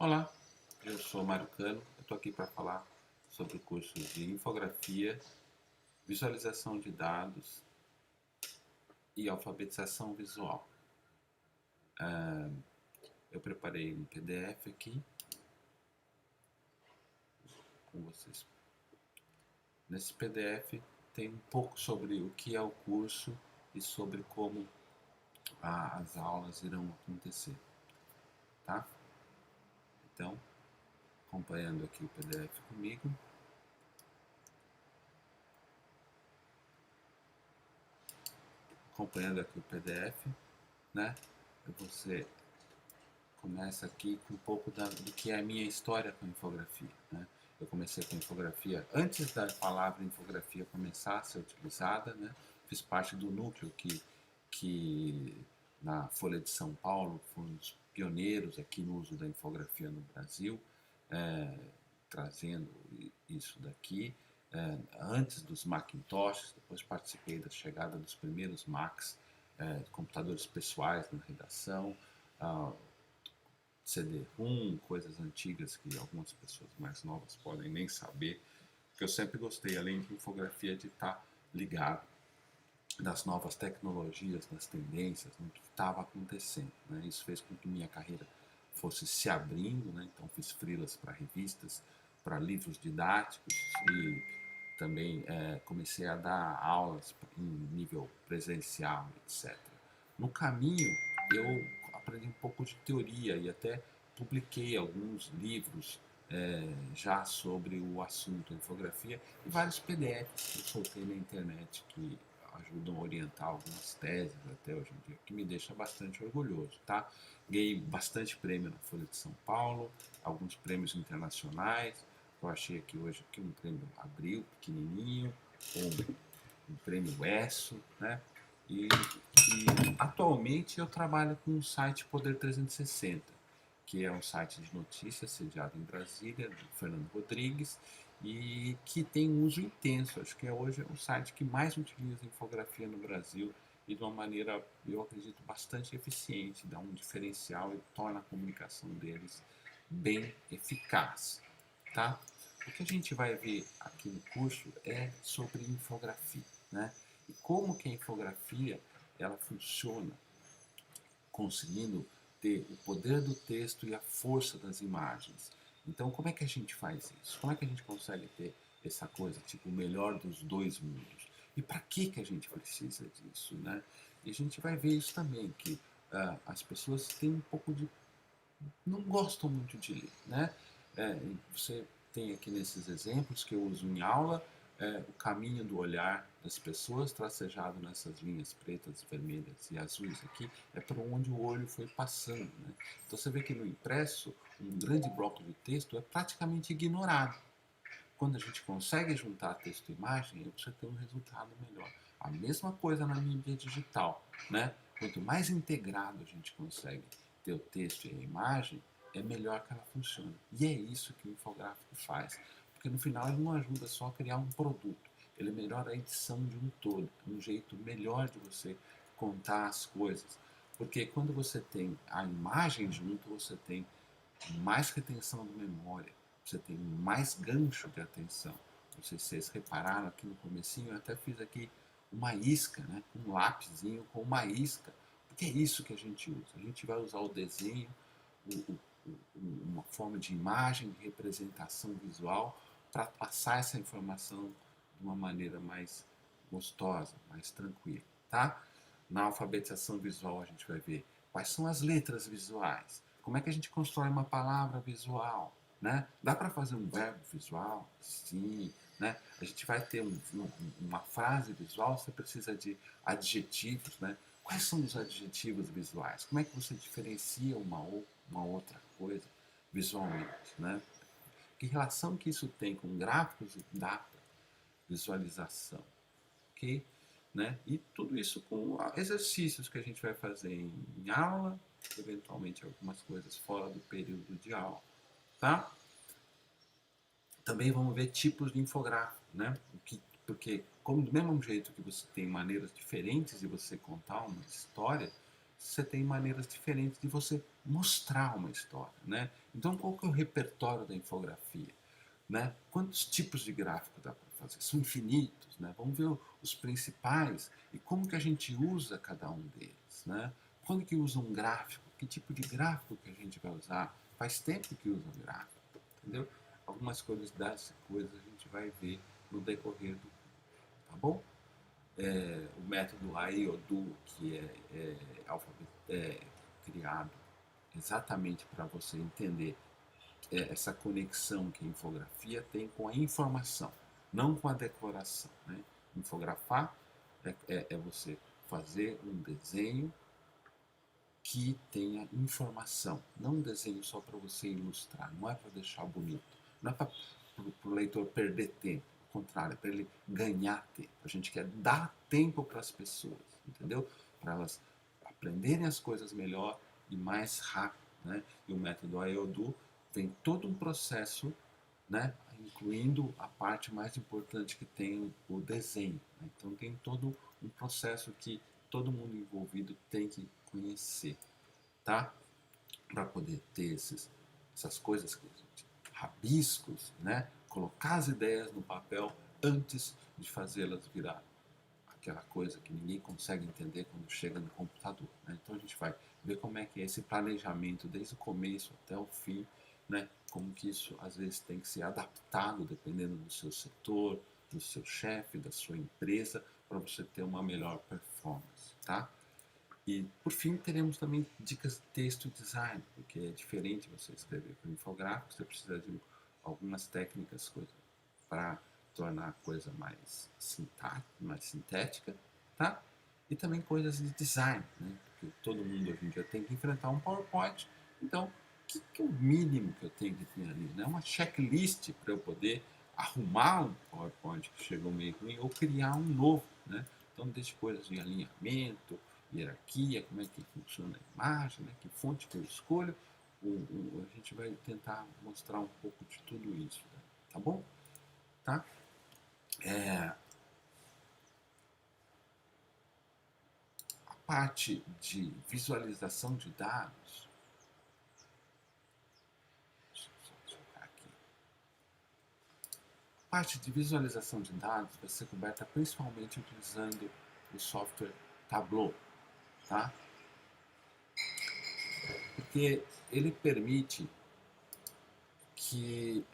Olá, eu sou Mário Cano, eu estou aqui para falar sobre o curso de infografia, visualização de dados e alfabetização visual. Eu preparei um PDF aqui com vocês. Nesse PDF tem um pouco sobre o que é o curso e sobre como as aulas irão acontecer, tá? Então, acompanhando aqui o PDF comigo. Acompanhando aqui o PDF, né? Você começa aqui com um pouco do que é a minha história com a infografia, né? Eu comecei com a infografia antes da palavra infografia começar a ser utilizada, né? Fiz parte do núcleo que na Folha de São Paulo foram os pioneiros aqui no uso da infografia no Brasil, trazendo isso daqui. Antes dos Macintoshes, depois participei da chegada dos primeiros Macs, computadores pessoais na redação, CD-ROM, coisas antigas que algumas pessoas mais novas podem nem saber, que eu sempre gostei, além de infografia, de estar ligado nas novas tecnologias, nas tendências, no que estava acontecendo, né? Isso fez com que minha carreira fosse se abrindo, né? Então fiz freelas para revistas, para livros didáticos e também comecei a dar aulas em nível presencial, etc. No caminho, eu aprendi um pouco de teoria e até publiquei alguns livros já sobre o assunto infografia e vários PDFs que eu soltei na internet que ajudam a orientar algumas teses até hoje em dia, que me deixa bastante orgulhoso, tá? Ganhei bastante prêmio na Folha de São Paulo, alguns prêmios internacionais. Eu achei aqui hoje aqui um prêmio Abril, pequenininho, um prêmio ESSO, né? E atualmente eu trabalho com o site Poder 360, que é um site de notícias sediado em Brasília, do Fernando Rodrigues, e que tem um uso intenso. Acho que hoje é o site que mais utiliza infografia no Brasil e de uma maneira, eu acredito, bastante eficiente, dá um diferencial e torna a comunicação deles bem eficaz, tá? O que a gente vai ver aqui no curso é sobre infografia, né? E como que a infografia ela funciona, conseguindo ter o poder do texto e a força das imagens. Então, como é que a gente faz isso? Como é que a gente consegue ter essa coisa, tipo, o melhor dos dois mundos? E para que a gente precisa disso, né? E a gente vai ver isso também, que as pessoas têm um pouco de não gostam muito de ler, né? Você tem aqui nesses exemplos que eu uso em aula, o caminho do olhar das pessoas, tracejado nessas linhas pretas, vermelhas e azuis aqui, é por onde o olho foi passando, né? Então você vê que no impresso, um grande bloco de texto é praticamente ignorado. Quando a gente consegue juntar texto e imagem, você tem um resultado melhor. A mesma coisa na mídia digital, né? Quanto mais integrado a gente consegue ter o texto e a imagem, é melhor que ela funcione. E é isso que o infográfico faz. Porque no final ele não ajuda só a criar um produto, ele melhora a edição de um todo, um jeito melhor de você contar as coisas. Porque quando você tem a imagem junto, você tem mais retenção de memória, você tem mais gancho de atenção. Não sei se vocês repararam aqui no comecinho, eu até fiz aqui uma isca, né? Um lápisinho com uma isca, porque é isso que a gente usa. A gente vai usar o desenho, uma forma de imagem, de representação visual, para passar essa informação de uma maneira mais gostosa, mais tranquila, tá? Na alfabetização visual a gente vai ver quais são as letras visuais, como é que a gente constrói uma palavra visual, né? Dá para fazer um verbo visual? Sim, né? A gente vai ter uma frase visual, você precisa de adjetivos, né? Quais são os adjetivos visuais? Como é que você diferencia uma outra coisa visualmente, né? Que relação que isso tem com gráficos e data, visualização, ok? Né? E tudo isso com exercícios que a gente vai fazer em aula, eventualmente algumas coisas fora do período de aula, tá? Também vamos ver tipos de infográfico, né? Porque como do mesmo jeito que você tem maneiras diferentes de você contar uma história, você tem maneiras diferentes de você mostrar uma história, né? Então, qual que é o repertório da infografia? Né? Quantos tipos de gráfico dá para fazer? São infinitos, né? Vamos ver os principais e como que a gente usa cada um deles, né? Quando que usa um gráfico? Que tipo de gráfico que a gente vai usar? Faz tempo que usa um gráfico, entendeu? Algumas curiosidades e coisas a gente vai ver no decorrer do, tá bom? O método AIODU, que é criado exatamente para você entender essa conexão que a infografia tem com a informação, não com a decoração. Né? Infografar é você fazer um desenho que tenha informação, não um desenho só para você ilustrar, não é para deixar bonito, não é para o leitor perder tempo, ao contrário, é para ele ganhar tempo. A gente quer dar tempo para as pessoas, entendeu? Para elas aprenderem as coisas melhor e mais rápido. Né? E o método AEODU tem todo um processo, né, incluindo a parte mais importante que tem o desenho. Né? Então tem todo um processo que todo mundo envolvido tem que conhecer, tá? Para poder ter essas coisas, rabiscos, né? Colocar as ideias no papel antes de fazê-las virar aquela coisa que ninguém consegue entender quando chega no computador. Né? Então a gente vai ver como é que é esse planejamento desde o começo até o fim, né? Como que isso às vezes tem que ser adaptado dependendo do seu setor, do seu chefe, da sua empresa, para você ter uma melhor performance, tá? E por fim teremos também dicas de texto e design, porque é diferente você escrever com infográfico, você precisa de algumas técnicas para tornar a coisa mais sintética, tá? E também coisas de design, né? Porque todo mundo hoje em dia tem que enfrentar um PowerPoint, então o que é o mínimo que eu tenho que ter ali? Né? Uma checklist para eu poder arrumar um PowerPoint que chegou meio ruim ou criar um novo, né? Então, desde coisas de alinhamento, hierarquia, como é que funciona a imagem, né? Que fonte que eu escolho, a gente vai tentar mostrar um pouco de tudo isso, né? Tá bom? Tá? A parte de visualização de dados, aqui. A parte de visualização de dados vai ser coberta principalmente utilizando o software Tableau, tá? Porque ele permite que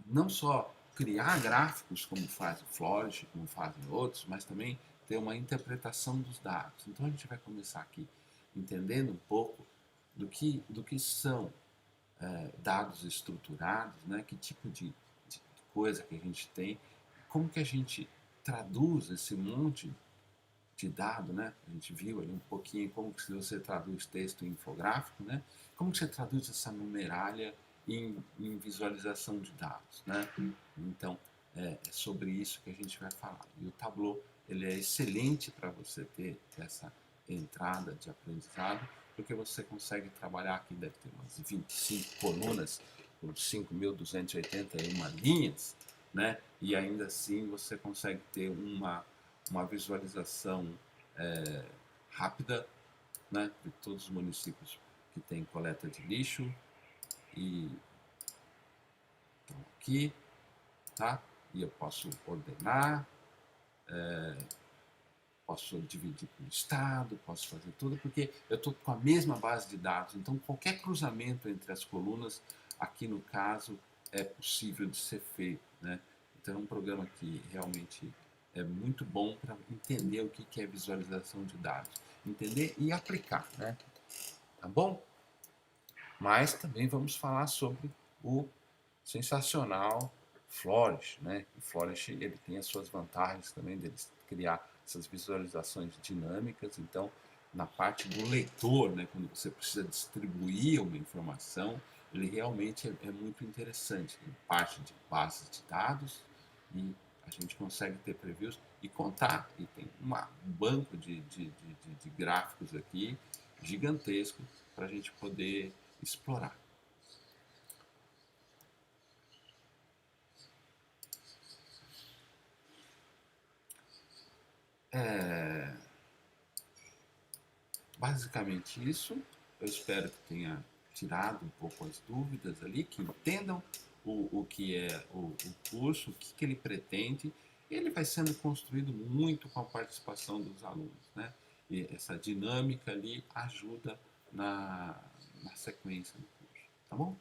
não só criar gráficos como faz o Flourish, como fazem outros, mas também ter uma interpretação dos dados. Então a gente vai começar aqui entendendo um pouco do que são dados estruturados, né? Que tipo de coisa que a gente tem, como que a gente traduz esse monte de dado, né? A gente viu ali um pouquinho como que você traduz texto em infográfico, né? Como que você traduz essa numeralha em visualização de dados, né? Então, é sobre isso que a gente vai falar. E o Tableau, ele é excelente para você ter essa entrada de aprendizado, porque você consegue trabalhar aqui, deve ter umas 25 colunas, com 5.281 linhas, né? E ainda assim você consegue ter uma visualização rápida, né, de todos os municípios que têm coleta de lixo e estão aqui, tá? E eu posso ordenar, posso dividir por estado, posso fazer tudo, porque eu estou com a mesma base de dados, então qualquer cruzamento entre as colunas, aqui no caso, é possível de ser feito, né? Então é um programa que realmente é muito bom para entender o que é visualização de dados, entender e aplicar, né? Tá bom? Mas também vamos falar sobre o sensacional Flourish, né? O Flourish ele tem as suas vantagens também dele criar essas visualizações dinâmicas. Então, na parte do leitor, né, quando você precisa distribuir uma informação, ele realmente é muito interessante. Tem parte de bases de dados e a gente consegue ter previews e contar. E tem um banco de gráficos aqui gigantesco para a gente poder explorar. É, basicamente isso. Eu espero que tenha tirado um pouco as dúvidas ali, que entendam o que é o curso, o que ele pretende. Ele vai sendo construído muito com a participação dos alunos, né? E essa dinâmica ali ajuda na sequência do curso, tá bom?